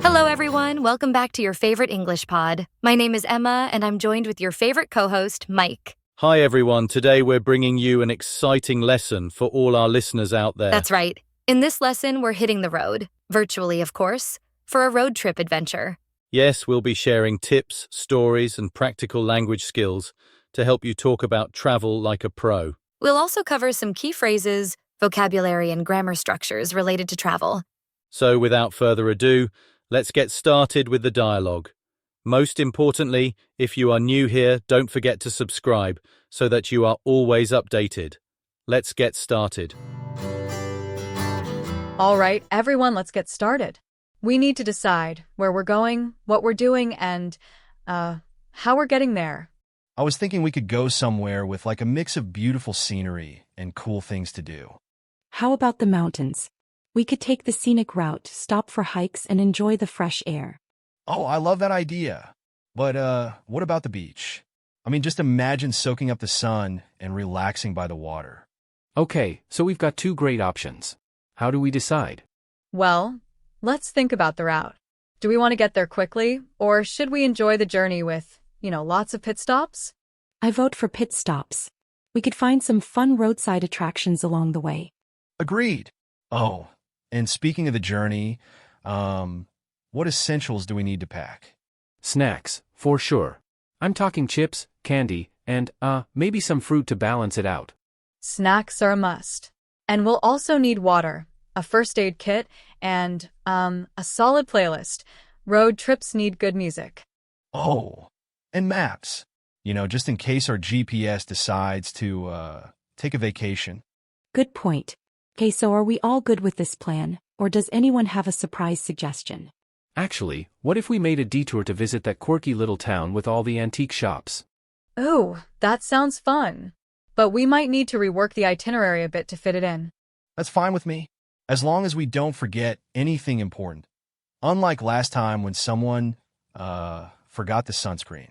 Hello, everyone. Welcome back to your favorite English pod. My name is Emma, and I'm joined with your favorite co-host, Mike. Hi everyone, today we're bringing you an exciting lesson for all our listeners out there. That's right. In this lesson, we're hitting the road, virtually of course, for a road trip adventure. Yes, we'll be sharing tips, stories, and practical language skills to help you talk about travel like a pro. We'll also cover some key phrases, vocabulary, and grammar structures related to travel. So without further ado, let's get started with the dialogue. Most importantly, if you are new here, don't forget to subscribe so that you are always updated. Let's get started. All right, everyone, let's get started. We need to decide where we're going, what we're doing, and how we're getting there. I was thinking we could go somewhere with like a mix of beautiful scenery and cool things to do. How about the mountains? We could take the scenic route, stop for hikes, and enjoy the fresh air. Oh, I love that idea. But what about the beach? I mean, just imagine soaking up the sun and relaxing by the water. Okay, so we've got two great options. How do we decide? Well, let's think about the route. Do we want to get there quickly, or should we enjoy the journey with, lots of pit stops? I vote for pit stops. We could find some fun roadside attractions along the way. Agreed. Oh, and speaking of the journey, what essentials do we need to pack? Snacks, for sure. I'm talking chips, candy, and, maybe some fruit to balance it out. Snacks are a must. And we'll also need water, a first aid kit, and, a solid playlist. Road trips need good music. Oh, and maps. Just in case our GPS decides to take a vacation. Good point. Okay, so are we all good with this plan, or does anyone have a surprise suggestion? Actually, what if we made a detour to visit that quirky little town with all the antique shops? Ooh, that sounds fun. But we might need to rework the itinerary a bit to fit it in. That's fine with me, as long as we don't forget anything important. Unlike last time when someone forgot the sunscreen.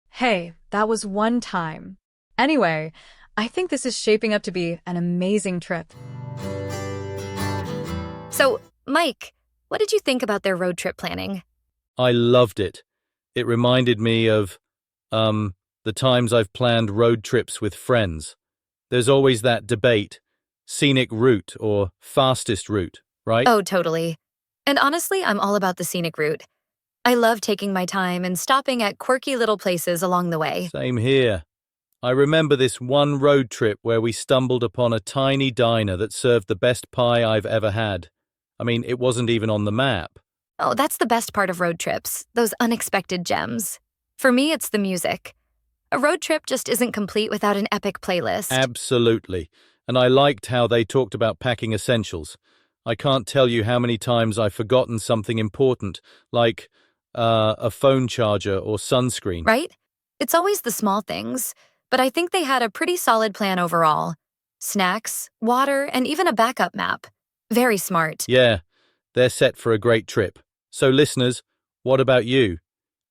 Hey, that was one time. Anyway, I think this is shaping up to be an amazing trip. So, Mike, what did you think about their road trip planning? I loved it. It reminded me of, the times I've planned road trips with friends. There's always that debate, scenic route or fastest route, right? Oh, totally. And honestly, I'm all about the scenic route. I love taking my time and stopping at quirky little places along the way. Same here. I remember this one road trip where we stumbled upon a tiny diner that served the best pie I've ever had. I mean, it wasn't even on the map. Oh, that's the best part of road trips, those unexpected gems. For me, it's the music. A road trip just isn't complete without an epic playlist. Absolutely. And I liked how they talked about packing essentials. I can't tell you how many times I've forgotten something important, like a phone charger or sunscreen. Right? It's always the small things, but I think they had a pretty solid plan overall. Snacks, water, and even a backup map. Very smart. Yeah, they're set for a great trip. So listeners, what about you?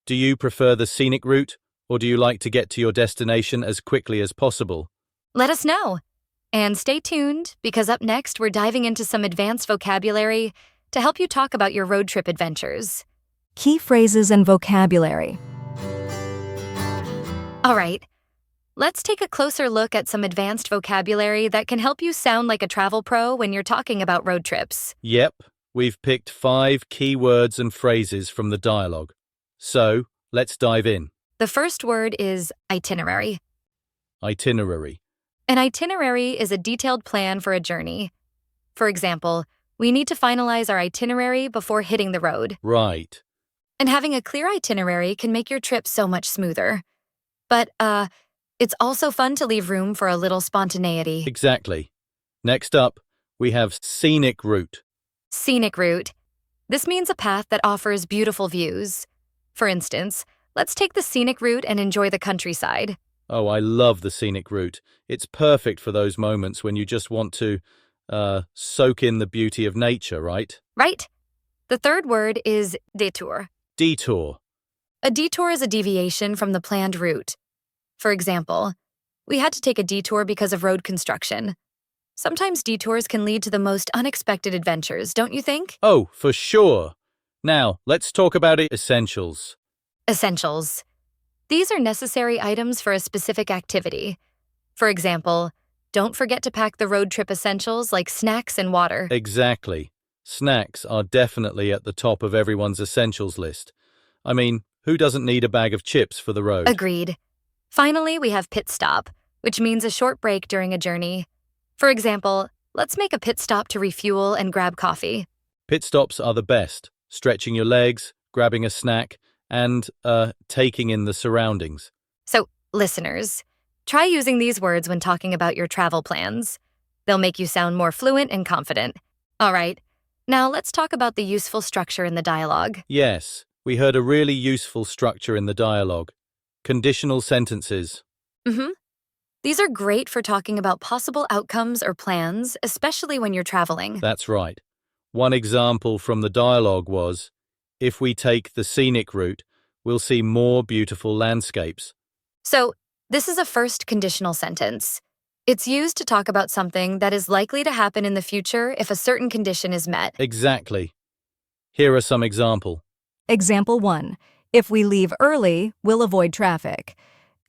Do you prefer the scenic route, or do you like to get to your destination as quickly as possible? Let us know. And stay tuned, because up next we're diving into some advanced vocabulary to help you talk about your road trip adventures. Key phrases and vocabulary. All right, let's take a closer look at some advanced vocabulary that can help you sound like a travel pro when you're talking about road trips. Yep, we've picked 5 key words and phrases from the dialogue. So, let's dive in. The first word is itinerary. Itinerary. An itinerary is a detailed plan for a journey. For example, we need to finalize our itinerary before hitting the road. Right. And having a clear itinerary can make your trip so much smoother. But, it's also fun to leave room for a little spontaneity. Exactly. Next up, we have scenic route. Scenic route. This means a path that offers beautiful views. For instance, let's take the scenic route and enjoy the countryside. Oh, I love the scenic route. It's perfect for those moments when you just want to soak in the beauty of nature, right? Right. The third word is detour. Detour. A detour is a deviation from the planned route. For example, we had to take a detour because of road construction. Sometimes detours can lead to the most unexpected adventures, don't you think? Oh, for sure. Now, let's talk about essentials. Essentials. These are necessary items for a specific activity. For example, don't forget to pack the road trip essentials like snacks and water. Exactly. Snacks are definitely at the top of everyone's essentials list. I mean, who doesn't need a bag of chips for the road? Agreed. Finally, we have pit stop, which means a short break during a journey. For example, let's make a pit stop to refuel and grab coffee. Pit stops are the best. Stretching your legs, grabbing a snack, and, taking in the surroundings. So, listeners, try using these words when talking about your travel plans. They'll make you sound more fluent and confident. All right, now let's talk about the useful structure in the dialogue. Yes, we heard a really useful structure in the dialogue. Conditional sentences. These are great for talking about possible outcomes or plans, especially when you're traveling. That's right. One example from the dialogue was, if we take the scenic route, we'll see more beautiful landscapes. So, this is a first conditional sentence. It's used to talk about something that is likely to happen in the future if a certain condition is met. Exactly. Here are some examples. Example 1. If we leave early, we'll avoid traffic.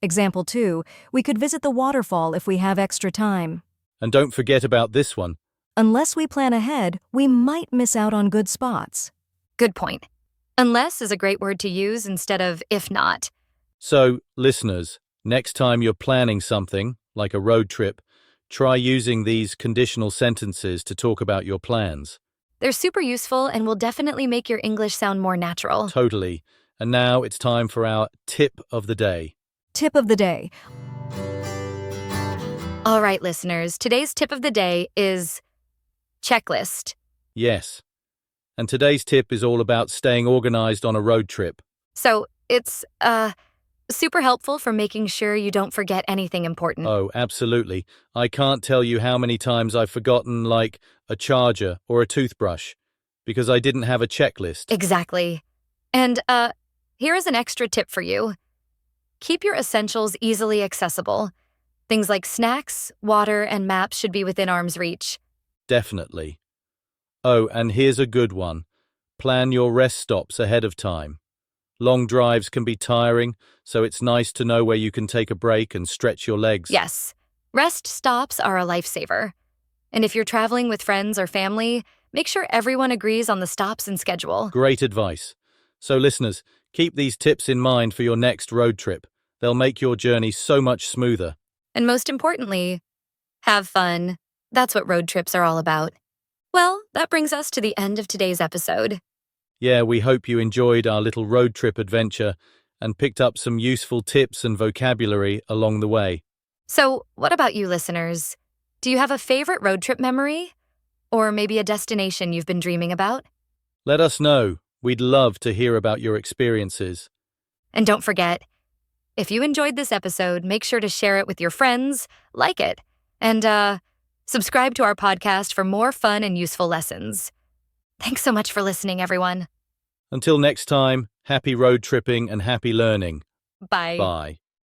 Example 2. We could visit the waterfall if we have extra time. And don't forget about this one. Unless we plan ahead, we might miss out on good spots. Good point. Unless is a great word to use instead of if not. So, listeners, next time you're planning something, like a road trip, try using these conditional sentences to talk about your plans. They're super useful and will definitely make your English sound more natural. Totally. And now it's time for our tip of the day. Tip of the day. All right, listeners, today's tip of the day is checklist. Yes. And today's tip is all about staying organized on a road trip. So it's super helpful for making sure you don't forget anything important. Oh, absolutely. I can't tell you how many times I've forgotten, like, a charger or a toothbrush, because I didn't have a checklist. Exactly. And here is an extra tip for you. Keep your essentials easily accessible. Things like snacks, water, and maps should be within arm's reach. Definitely. Oh, and here's a good one. Plan your rest stops ahead of time. Long drives can be tiring, so it's nice to know where you can take a break and stretch your legs. Yes, rest stops are a lifesaver. And if you're traveling with friends or family, make sure everyone agrees on the stops and schedule. Great advice. So listeners, keep these tips in mind for your next road trip. They'll make your journey so much smoother. And most importantly, have fun. That's what road trips are all about. Well, that brings us to the end of today's episode. Yeah, we hope you enjoyed our little road trip adventure and picked up some useful tips and vocabulary along the way. So, what about you, listeners? Do you have a favorite road trip memory? Or maybe a destination you've been dreaming about? Let us know. We'd love to hear about your experiences. And don't forget, if you enjoyed this episode, make sure to share it with your friends, like it, and subscribe to our podcast for more fun and useful lessons. Thanks so much for listening, everyone. Until next time, happy road tripping and happy learning. Bye. Bye.